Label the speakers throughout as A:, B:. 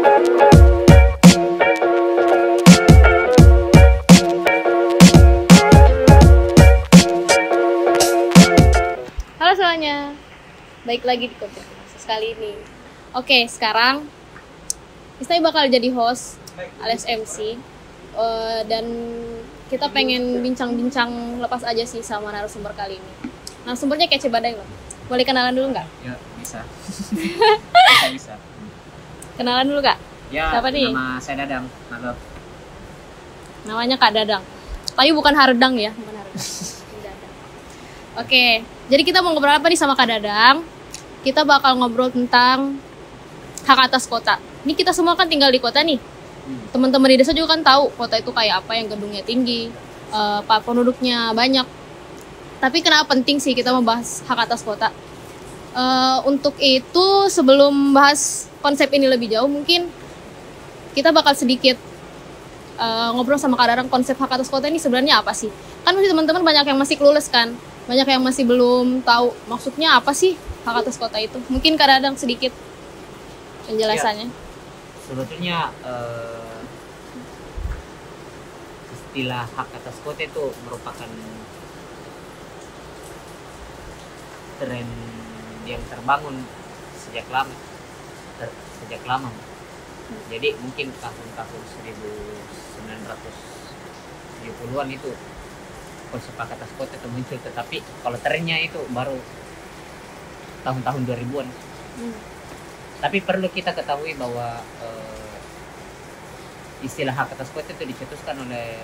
A: Halo semuanya, baik lagi di konten kali ini. Oke, sekarang Istai bakal jadi host alias MC, dan kita pengen bincang-bincang lepas aja sih sama narasumber kali ini. Narasumbernya kece badai loh. Boleh kenalan dulu nggak?
B: Ya, bisa. bisa.
A: Kenalan dulu Kak?
B: Ya,
A: siapa nih?
B: Nama saya Dadang. Halo.
A: Namanya Kak Dadang. Tapi bukan Haredang ya, bukan Haredang. Dadang. Oke, jadi kita mau ngobrol apa nih sama Kak Dadang? Kita bakal ngobrol tentang hak atas kota. Ini kita semua kan tinggal di kota nih. Teman-teman di desa juga kan tahu kota itu kayak apa, yang gedungnya tinggi, penduduknya banyak. Tapi kenapa penting sih kita membahas hak atas kota? Untuk itu sebelum bahas konsep ini lebih jauh, mungkin kita bakal sedikit ngobrol sama Kak Dadang konsep hak atas kota ini sebenarnya apa sih? Kan masih teman-teman banyak yang masih clueless kan? Banyak yang masih belum tahu maksudnya apa sih hak atas kota itu. Mungkin Kak Dadang sedikit penjelasannya.
B: Ya, sebetulnya istilah hak atas kota itu merupakan tren yang terbangun sejak lama. Jadi mungkin tahun-tahun 1970-an itu konsep hak atas kota itu muncul, tetapi kalau trennya itu baru tahun-tahun 2000-an. Tapi perlu kita ketahui bahwa istilah hak atas kota itu dicetuskan oleh,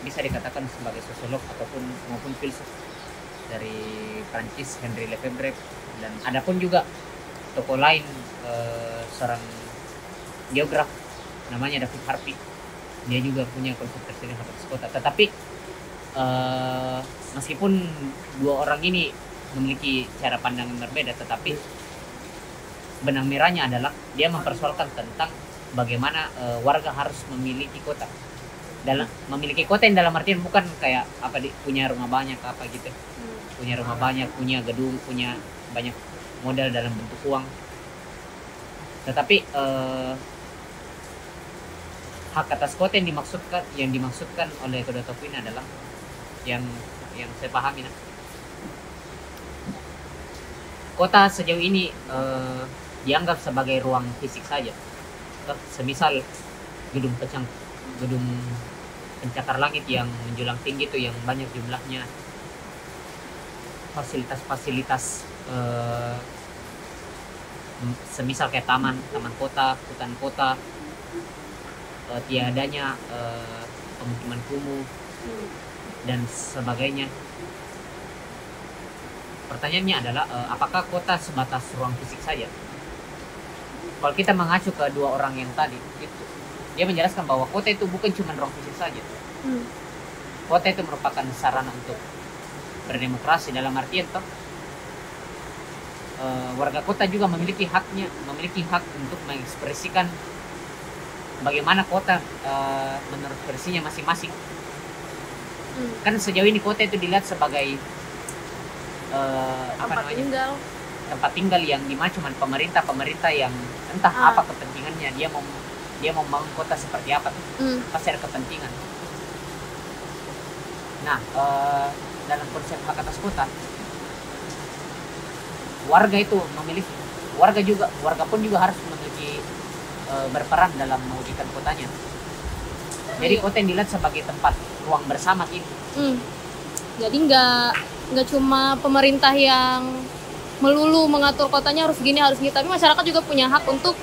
B: bisa dikatakan sebagai sosiolog maupun filsuf dari Prancis, Henri Lefebvre, dan ada pun juga tokoh lain, seorang geograf namanya David Harvey. Dia juga punya konsep istilah hak atas kota. Tetapi meskipun dua orang ini memiliki cara pandang yang berbeda, tetapi benang merahnya adalah dia mempersoalkan tentang bagaimana warga harus memiliki kota. Memiliki kota yang dalam artian bukan kayak punya rumah banyak apa gitu. Punya rumah banyak, punya gedung, punya banyak modal dalam bentuk uang. Tetapi hak atas kota yang dimaksudkan oleh kedua tokoh ini adalah yang saya pahami. Kota sejauh ini dianggap sebagai ruang fisik saja. Semisal gedung pencakar langit yang menjulang tinggi itu, yang banyak jumlahnya, fasilitas semisal kayak taman kota, hutan kota, tiadanya pemukiman kumuh dan sebagainya. Pertanyaannya adalah apakah kota sebatas ruang fisik saja? Kalau kita mengacu ke dua orang yang tadi, dia menjelaskan bahwa kota itu bukan cuma ruang fisik saja. Kota itu merupakan sarana untuk berdemokrasi, dalam artian warga kota juga memiliki hak untuk mengekspresikan bagaimana kota menurut versinya masing-masing. Kan sejauh ini kota itu dilihat sebagai tempat tinggal yang dimana cuma pemerintah yang entah apa kepentingannya, dia mau membangun kota seperti apa tuh, pasti ada kepentingan. Nah, dalam konsep hak atas kota, warga pun juga harus memiliki berperan dalam mewujudkan kotanya. Jadi kota yang dilihat sebagai tempat ruang bersama gitu.
A: Jadi nggak cuma pemerintah yang melulu mengatur kotanya harus gini harus gitu, tapi masyarakat juga punya hak untuk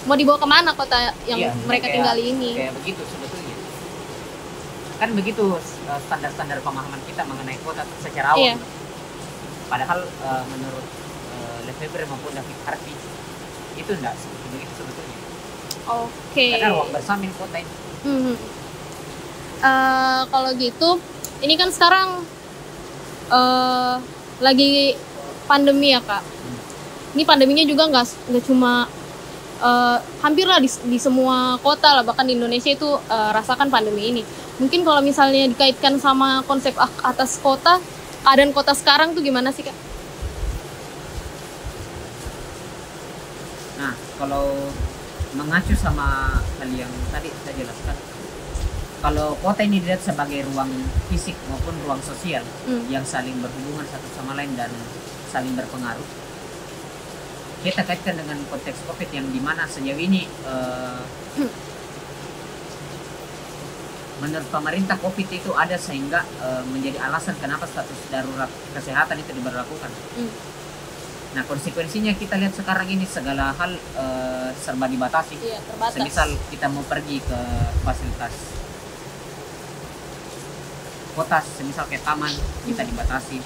A: mau dibawa kemana kota yang mereka tinggali ini.
B: Kayak begitu sebetulnya. Kan begitu standar-standar pemahaman kita mengenai kota secara awam. Padahal menurut Lefebvre maupun David Harvey itu enggak seperti begitu sebetulnya.
A: Oke.
B: Karena ruang bersama kota ini.
A: Kalau gitu, ini kan sekarang lagi pandemi ya Kak. Ini pandeminya juga nggak cuma hampir lah di semua kota lah, bahkan di Indonesia itu rasakan pandemi ini. Mungkin kalau misalnya dikaitkan sama konsep atas kota, keadaan kota sekarang tuh gimana sih Kak?
B: Nah, kalau mengacu sama hal yang tadi saya jelaskan, kalau kota ini dilihat sebagai ruang fisik maupun ruang sosial yang saling berhubungan satu sama lain dan saling berpengaruh, kita kaitkan dengan konteks COVID yang dimana sejauh ini menurut pemerintah COVID itu ada sehingga menjadi alasan kenapa status darurat kesehatan itu diberlakukan. Nah, konsekuensinya kita lihat sekarang ini segala hal serba dibatasi.
A: Iya, terbatas.
B: Semisal kita mau pergi ke fasilitas kota, semisal kayak taman, kita dibatasi.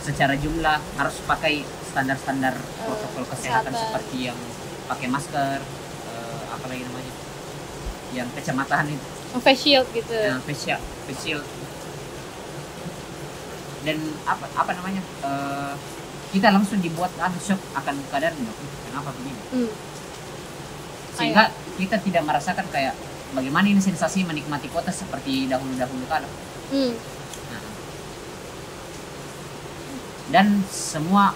B: Secara jumlah harus pakai standar-standar protokol kesehatan seperti yang pakai masker, apalagi namanya, yang kacamataan itu.
A: Face shield gitu.
B: Nah, face shield. Dan apa namanya? Kita langsung dibuat shock akan keadaan ini. Kenapa begini? Sehingga kita tidak merasakan kayak bagaimana ini sensasi menikmati kota seperti dahulu-dahulu kala. Nah. Dan semua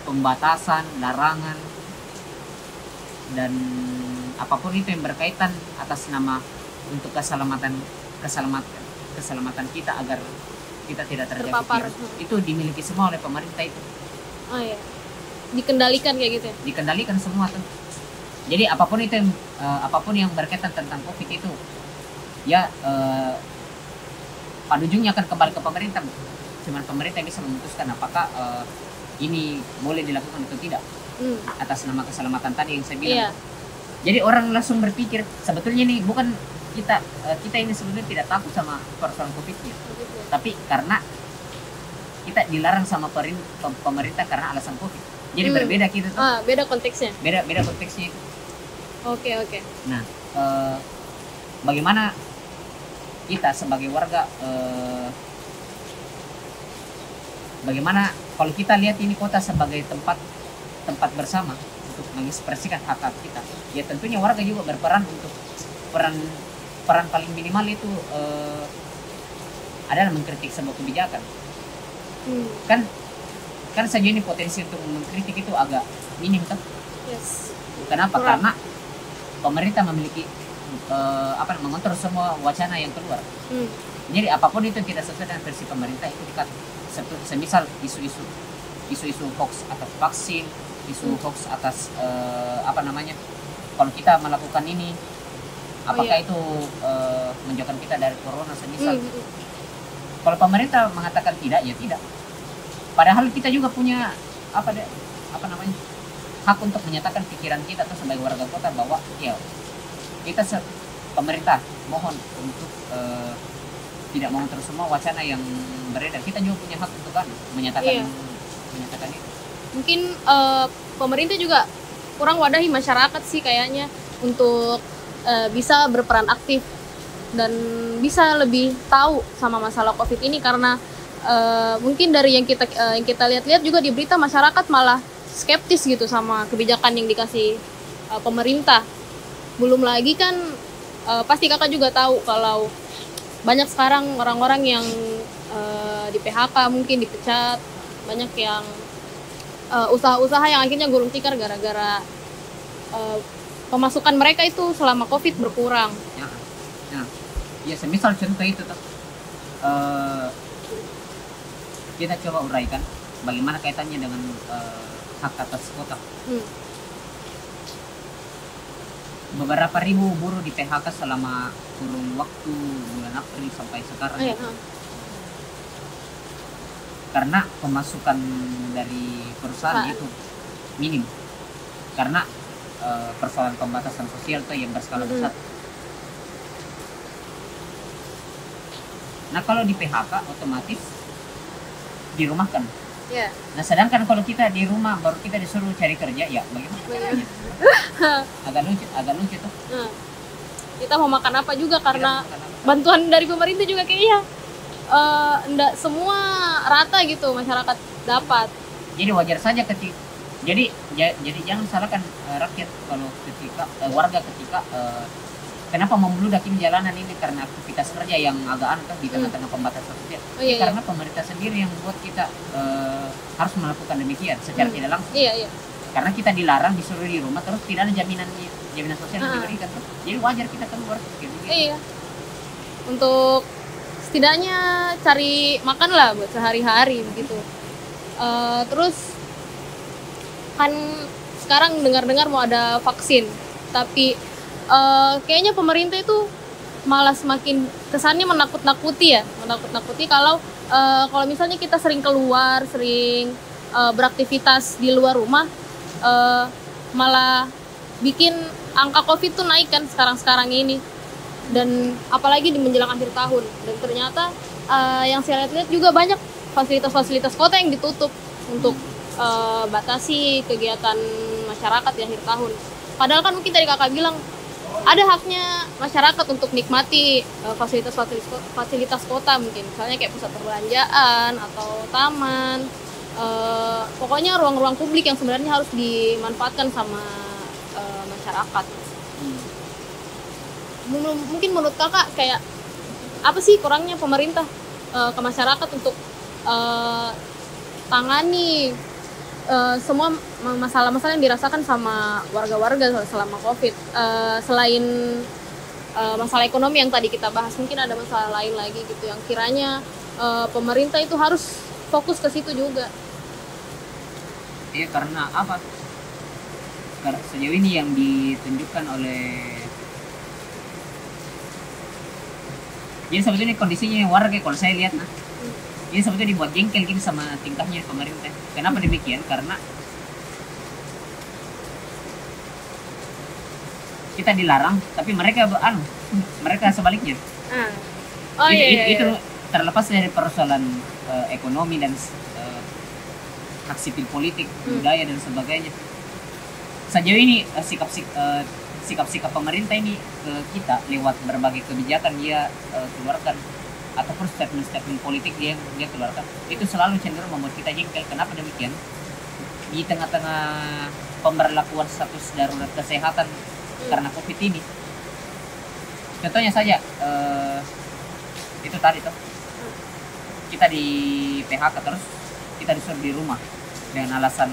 B: pembatasan, larangan, dan apapun itu yang berkaitan atas nama untuk keselamatan kita agar kita tidak terjangkit virus, itu dimiliki semua oleh pemerintah itu.
A: Oh iya, dikendalikan kayak gitu ya?
B: Dikendalikan semua tuh. Jadi apapun itu yang apapun yang berkaitan tentang COVID itu, ya pada ujungnya akan kembali ke pemerintah. Cuman pemerintah bisa memutuskan apakah ini boleh dilakukan atau tidak atas nama keselamatan tadi yang saya bilang.
A: Iya.
B: Jadi orang langsung berpikir sebetulnya ini bukan kita ini sebetulnya tidak takut sama persoalan COVID-nya, tapi karena kita dilarang sama pemerintah karena alasan COVID. Jadi berbeda kita tuh.
A: Beda konteksnya.
B: Beda konteksnya itu.
A: Oke.
B: Nah, bagaimana kita sebagai warga, bagaimana kalau kita lihat ini kota sebagai tempat bersama untuk mengekspresikan hak-hak kita, ya tentunya warga juga berperan untuk peran paling minimal itu adalah mengkritik sebuah kebijakan. Kan saja ini potensi untuk mengkritik itu agak minim kan?
A: Yes.
B: Kenapa? Karena pemerintah memiliki mengontrol semua wacana yang keluar. Jadi apapun itu tidak sesuai dengan versi pemerintah itu dikat. Semisal isu-isu hoax atas vaksin, isu hoax atas kalau kita melakukan ini, apakah itu menjauhkan kita dari corona semisal. Kalau pemerintah mengatakan tidak, ya tidak. Padahal kita juga punya hak untuk menyatakan pikiran kita tuh sebagai warga kota bahwa ya kita pemerintah mohon untuk tidak mengontrol semua wacana yang beredar. Kita juga punya hak untuk menyatakan itu.
A: Mungkin pemerintah juga kurang wadahi masyarakat sih kayaknya untuk bisa berperan aktif dan bisa lebih tahu sama masalah COVID ini, karena mungkin dari yang kita lihat-lihat juga di berita, masyarakat malah skeptis gitu sama kebijakan yang dikasih pemerintah. Belum lagi kan pasti kakak juga tahu kalau banyak sekarang orang-orang yang di PHK, mungkin dipecat, banyak yang usaha-usaha yang akhirnya gulung tikar gara-gara pemasukan mereka itu selama COVID berkurang.
B: Ya semisal contoh itu tuh, kita coba uraikan bagaimana kaitannya dengan hak atas kota. Beberapa ribu buruh di PHK selama kurun waktu bulan April sampai sekarang. Karena pemasukan dari perusahaan itu minim. Karena persoalan pembatasan sosial tuh yang berskala besar. Nah, kalau di PHK otomatis dirumahkan. Nah, sedangkan kalau kita di rumah baru kita disuruh cari kerja, ya bagaimana caranya? agak lucu tuh.
A: Kita mau makan apa juga karena bantuan dari pemerintah juga kayaknya enggak semua rata gitu masyarakat dapat.
B: Jadi wajar saja jadi jangan salahkan rakyat kalau warga ketika kenapa membludak ini jalanan ini karena aktivitas kerja yang agak aneh di tengah-tengah pembatasan sosial. Karena pemerintah sendiri yang buat kita harus melakukan demikian secara tidak langsung. karena kita dilarang disuruh di rumah terus tidak ada jaminan sosial yang diberikan tuh. Jadi wajar kita keluar gitu.
A: Iya. Untuk setidaknya cari makan lah buat sehari-hari begitu. Terus kan sekarang dengar-dengar mau ada vaksin, tapi kayaknya pemerintah itu malah semakin kesannya menakut-nakuti kalau misalnya kita sering keluar, sering beraktivitas di luar rumah, malah bikin angka COVID tuh naik kan sekarang ini. Dan apalagi di menjelang akhir tahun, dan ternyata yang saya lihat juga banyak fasilitas-fasilitas kota yang ditutup untuk batasi kegiatan masyarakat di akhir tahun. Padahal kan mungkin tadi kakak bilang ada haknya masyarakat untuk nikmati fasilitas kota, mungkin misalnya kayak pusat perbelanjaan atau taman, pokoknya ruang-ruang publik yang sebenarnya harus dimanfaatkan sama masyarakat. Mungkin menurut kakak kayak apa sih kurangnya pemerintah ke masyarakat untuk tangani semua masalah-masalah yang dirasakan sama warga-warga selama COVID, selain masalah ekonomi yang tadi kita bahas, mungkin ada masalah lain lagi gitu yang kiranya pemerintah itu harus fokus ke situ juga.
B: Iya, karena apa? Karena sejauh ini yang ditunjukkan oleh, jadi sebetulnya kondisinya warga kalau saya lihat ini sebetulnya dibuat jengkel gitu sama tingkahnya pemerintah. Kenapa demikian? Karena kita dilarang, tapi mereka sebaliknya. Itu terlepas dari persoalan ekonomi dan hak sipil politik, budaya dan sebagainya. Sejauh ini sikap-sikap pemerintah ini ke kita lewat berbagai kebijakan dia keluarkan, ataupun statement politik dia keluarkan, itu selalu cenderung membuat kita jengkel. Kenapa demikian? Di tengah-tengah pemberlakuan status darurat kesehatan karena COVID ini, contohnya saja itu tadi tuh kita di PHK terus kita disuruh di rumah dengan alasan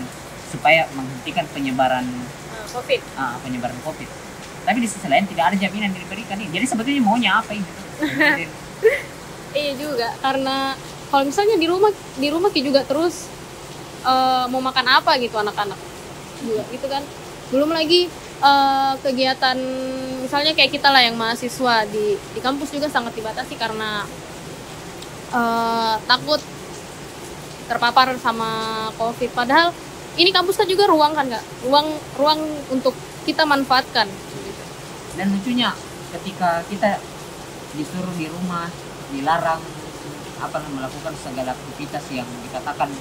B: supaya menghentikan penyebaran COVID. Tapi di sisi lain tidak ada jaminan yang diberikan nih. Jadi sebetulnya maunya apa ini?
A: Iya juga, karena kalau misalnya di rumah juga terus mau makan apa gitu anak-anak juga gitu kan. Belum lagi kegiatan misalnya kayak kita lah yang mahasiswa di kampus juga sangat dibatasi karena takut terpapar sama COVID. Padahal ini kampus kan juga ruang kan, nggak? Ruang untuk kita manfaatkan.
B: Dan lucunya ketika kita disuruh di rumah, dilarang melakukan segala aktivitas yang dikatakan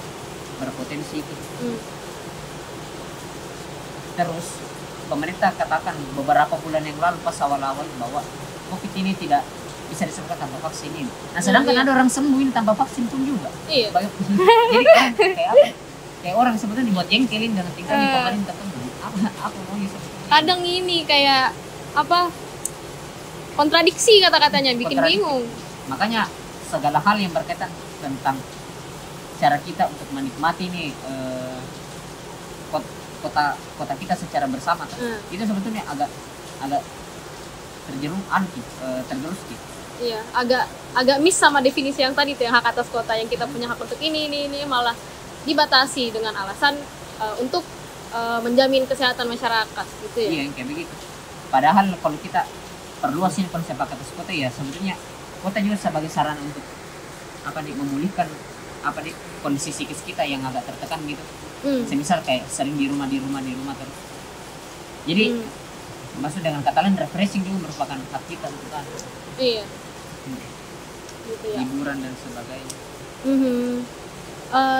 B: berpotensi itu. Terus pemerintah katakan beberapa bulan yang lalu pas awal-awal bahwa COVID ini tidak bisa disembuhkan tanpa vaksin ini. Nah, sedangkan ada orang sembuh ini tanpa vaksin pun juga.
A: Iya.
B: Jadi kan kayak apa? Kayak orang sebetulnya dibuat jengkelin dengan tingkahnya pemerintah tuh. Apa maunya sebetulnya?
A: Kadang ini kayak apa? Kontradiksi kata-katanya, bikin bingung.
B: Makanya segala hal yang berkaitan tentang cara kita untuk menikmati nih kota kita secara bersama itu sebetulnya agak tergerus gitu.
A: Iya, agak miss sama definisi yang tadi tuh, yang hak atas kota, yang kita punya hak untuk ini malah dibatasi dengan alasan untuk menjamin kesehatan masyarakat gitu ya.
B: Iya, kayak begitu. Padahal kalau kita perluas ini konsep hak atas kota, ya sebetulnya kota juga sebagai sarana untuk memulihkan kondisi psikis kita yang agak tertekan gitu. Semisal kayak sering di rumah terus. Jadi maksud dengan kata lain, refreshing juga merupakan hak kita untuk
A: iya. Gitu ya.
B: Hiburan dan sebagainya.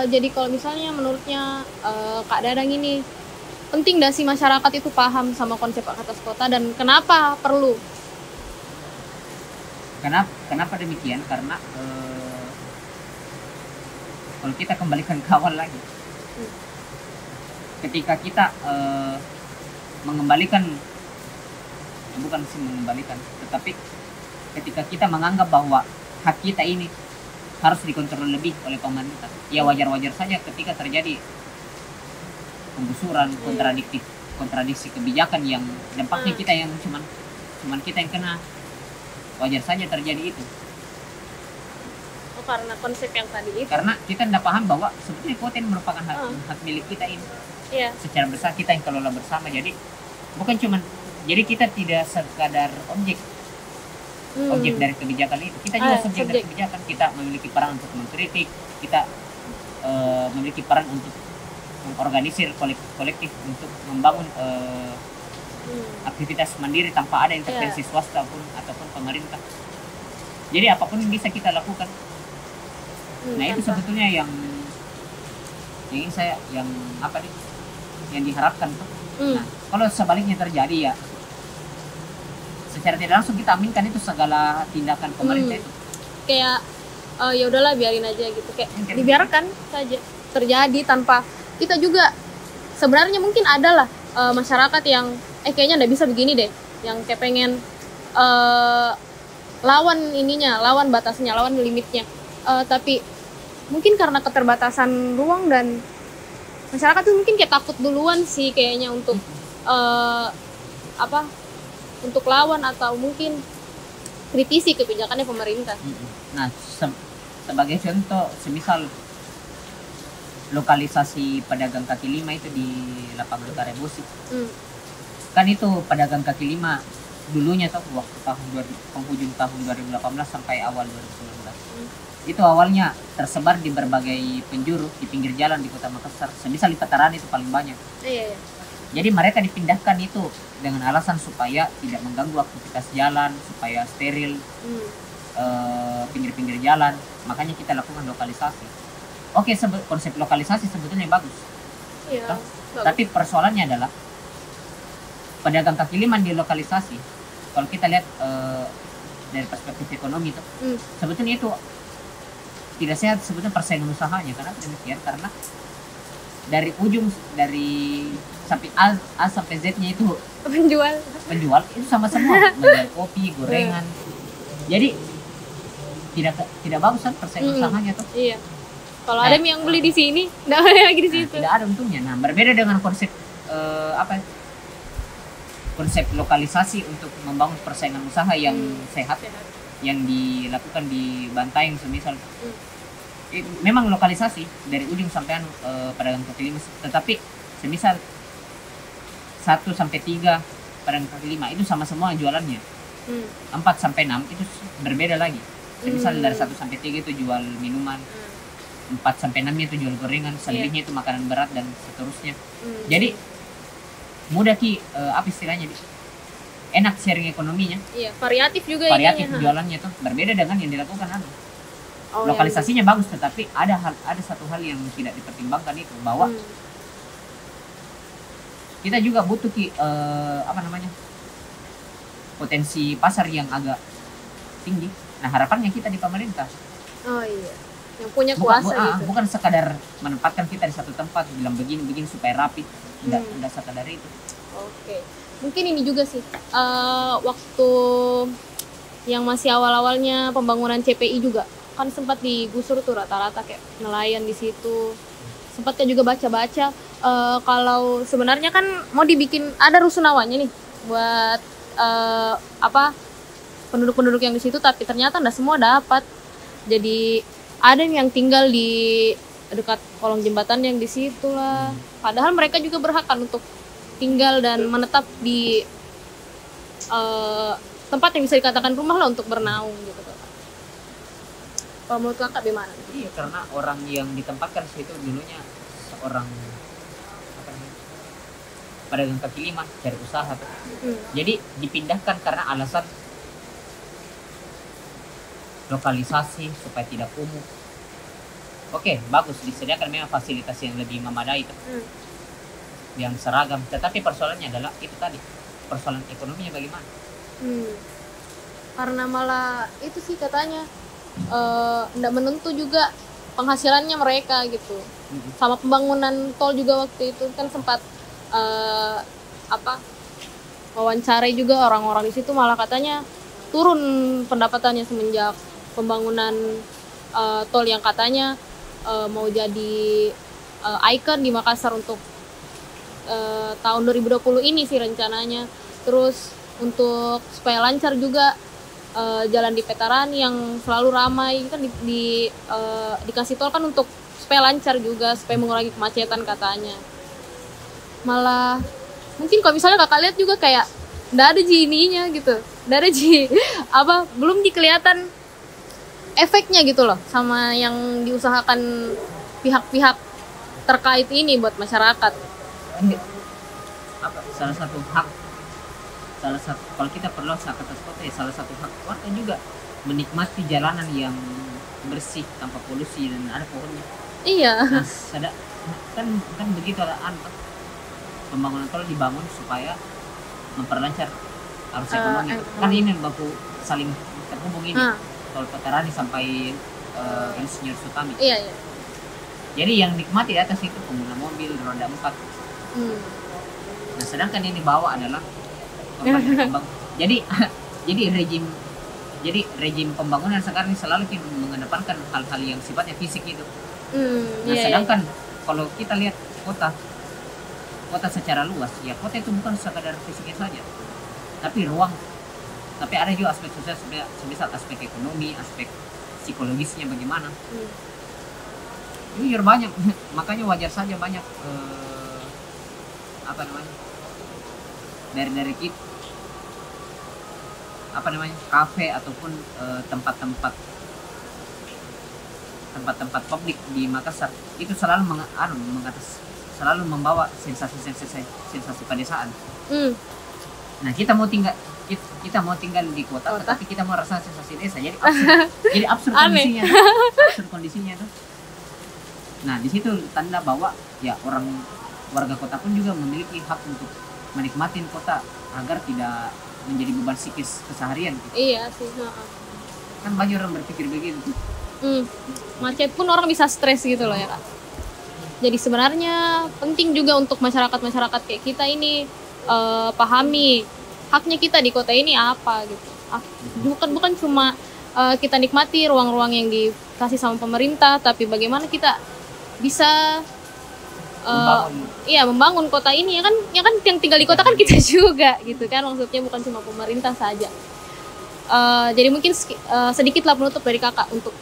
A: Jadi kalau misalnya menurutnya Kak Dadang ini, penting gak sih masyarakat itu paham sama konsep hak atas kota, dan kenapa perlu?
B: Kenapa demikian? Karena kalau kita kembalikan ke awal lagi, ketika kita tetapi ketika kita menganggap bahwa hak kita ini harus dikontrol lebih oleh pemerintah, ya wajar-wajar saja ketika terjadi penggusuran, kontradiksi kebijakan yang dampaknya kita yang cuman kita yang kena. Wajar saja terjadi itu.
A: Oh, karena konsep yang tadi itu.
B: Karena kita tidak paham bahwa sebetulnya kota ini merupakan hak milik kita ini.
A: Iya.
B: Secara besar kita yang kelola bersama. Jadi bukan cuman, jadi kita tidak sekadar objek dari kebijakan itu. Kita juga subjek dari kebijakan. Kita memiliki peran untuk mengkritik. Kita memiliki peran untuk mengorganisir kolektif untuk membangun aktivitas mandiri tanpa ada intervensi swasta ataupun pemerintah. Jadi apapun bisa kita lakukan. Nah itu sebetulnya yang ingin saya yang diharapkan tuh. Nah kalau sebaliknya terjadi ya secara tidak langsung kita aminkan itu segala tindakan pemerintah itu.
A: Kayak ya udahlah biarin aja gitu, kayak dibiarkan saja terjadi tanpa kita juga. Sebenarnya mungkin adalah masyarakat yang kayaknya nggak bisa begini deh, yang kayak pengen lawan batasnya, lawan limitnya, tapi mungkin karena keterbatasan ruang dan masyarakat tuh mungkin kayak takut duluan sih kayaknya untuk untuk lawan atau mungkin kritisi kebijakannya pemerintah.
B: Nah sebagai contoh, semisal lokalisasi pedagang kaki lima itu di lapangan Karebosi. Kan itu pedagang kaki lima dulunya tuh waktu penghujung tahun 2018 sampai awal 2019. Itu awalnya tersebar di berbagai penjuru di pinggir jalan di Kota Makassar. Semisal di Veteran itu paling banyak.
A: Iya.
B: Jadi mereka dipindahkan itu dengan alasan supaya tidak mengganggu aktivitas jalan, supaya steril pinggir-pinggir jalan. Makanya kita lakukan lokalisasi. Oke, konsep lokalisasi sebetulnya bagus.
A: Iya.
B: Tapi persoalannya adalah pedagang kaki lima dilokalisasi. Kalau kita lihat dari perspektif ekonomi itu, sebetulnya itu tidak sehat sebetulnya persaingan usahanya. Karena demikian, karena dari ujung dari sampai A sampai Z-nya itu penjual itu sama semua, menjual kopi, gorengan. Jadi tidak bagus kan persaingan usahanya tuh.
A: Iya. Kalau ada yang beli di sini, tidak ada lagi di situ.
B: Tidak ada untungnya. Nah, berbeda dengan konsep konsep lokalisasi untuk membangun persaingan usaha yang sehat, yang dilakukan di Bantaeng semisal. Memang lokalisasi dari ujung sampai pedagang kaki lima, tetapi semisal 1 sampai 3 pedagang kaki lima itu sama semua jualannya. 4 sampai 6 itu berbeda lagi. Semisal dari 1 sampai 3 itu jual minuman, 4 sampai 6 itu jual gorengan, selebihnya itu makanan berat dan seterusnya. Jadi mudah apa istilahnya, enak sharing ekonominya.
A: Iya, variatif juga.
B: Variatif jualannya tuh berbeda dengan yang dilakukan lokalisasinya bagus, tetapi ada satu hal yang tidak dipertimbangkan itu, bahwa kita juga butuh potensi pasar yang agak tinggi. Nah harapannya kita di pemerintah.
A: Oh iya, yang punya kuasa gitu.
B: Bukan sekadar menempatkan kita di satu tempat bilang begini supaya rapi. Tidak sekadar itu.
A: Oke. Mungkin ini juga sih waktu yang masih awal-awalnya pembangunan CPI juga kan sempat digusur tuh rata-rata kayak nelayan di situ. Sempatnya juga baca-baca kalau sebenarnya kan mau dibikin ada rusunawanya nih buat penduduk-penduduk yang di situ, tapi ternyata nggak semua dapat. Jadi ada yang tinggal di dekat kolong jembatan yang di situ lah. Padahal mereka juga berhak kan untuk tinggal dan menetap di tempat yang bisa dikatakan rumah lah untuk bernaung gitu. Kalau menurut kakak gimana?
B: Iya, karena orang yang ditempatkan situ dulunya seorang pedagang kaki lima cari usaha tuh. Jadi dipindahkan karena alasan lokalisasi supaya tidak kumuh. Oke, bagus, disediakan memang fasilitas yang lebih memadai tuh, yang seragam. Tetapi persoalannya adalah itu tadi, persoalan ekonominya bagaimana?
A: Karena malah itu sih katanya nggak menentu juga penghasilannya mereka gitu. Sama pembangunan tol juga waktu itu kan sempat wawancarai juga orang-orang di situ, malah katanya turun pendapatannya semenjak pembangunan tol yang katanya mau jadi ikon di Makassar untuk tahun 2020 ini sih rencananya. Terus untuk supaya lancar juga jalan di Petaran yang selalu ramai kan dikasih tol kan untuk supaya lancar juga, supaya mengurangi kemacetan katanya. Malah mungkin kalau misalnya kakak lihat juga kayak nggak ada ininya gitu, nggak ada belum dikelihatan efeknya gitu loh sama yang diusahakan pihak-pihak terkait ini buat masyarakat.
B: Salah satu kalau kita perlu usaha atas kota ya, salah satu hak warga juga menikmati jalanan yang bersih tanpa polusi dan ada pohonnya.
A: Iya.
B: Nah, kan begitu ada pembangunan tol dibangun supaya memperlancar arus ekonomi. Kan ini baku saling terhubung ini. Tol Petaran sampai Insinyur Sutami.
A: Iya.
B: Jadi yang nikmati di atas itu pengguna mobil roda 4. Nah, sedangkan yang dibawa adalah jadi rejim pembangunan sekarang ini selalu mengedepankan hal-hal yang sifatnya fisik itu. Nah, sedangkan kalau kita lihat kota secara luas, ya kota itu bukan sekadar fisiknya saja, tapi ada juga aspek sosial, sebesar aspek ekonomi, aspek psikologisnya bagaimana. Jujur banyak, makanya wajar saja banyak dari kita kafe ataupun tempat-tempat publik di Makassar itu selalu selalu membawa sensasi pedesaan. Nah, kita mau tinggal di kota, tapi kita mau rasa sensasi desa, jadi absurd kondisinya tuh. Nah, di situ tanda bahwa ya warga kota pun juga memiliki hak untuk menikmati kota agar tidak menjadi beban psikis keseharian gitu.
A: Iya sih.
B: Kan banyak orang berpikir begitu.
A: Macet pun orang bisa stres gitu loh ya Kak. Jadi sebenarnya penting juga untuk masyarakat kayak kita ini pahami haknya kita di kota ini apa gitu. Bukan cuma kita nikmati ruang-ruang yang dikasih sama pemerintah, tapi bagaimana kita bisa membangun kota ini ya kan yang tinggal di kota kan kita juga gitu kan, maksudnya bukan cuma pemerintah saja. Jadi mungkin sedikitlah penutup dari kakak untuk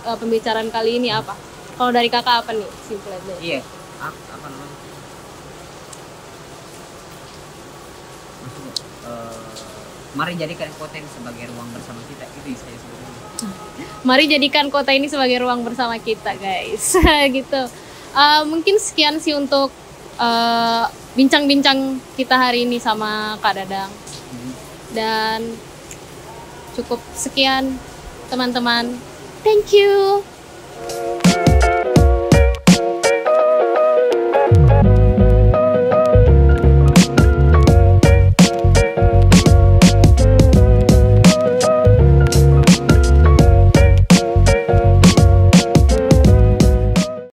A: pembicaraan kali ini apa? Kalau dari kakak apa nih? Simple aja.
B: Iya. Apa namanya? Mari jadikan kota ini sebagai ruang bersama kita, itu saya sebenarnya.
A: Mari jadikan kota ini sebagai ruang bersama kita, guys. Gitu. Mungkin sekian sih untuk bincang-bincang kita hari ini sama Kak Dadang. Dan cukup sekian teman-teman. Thank you.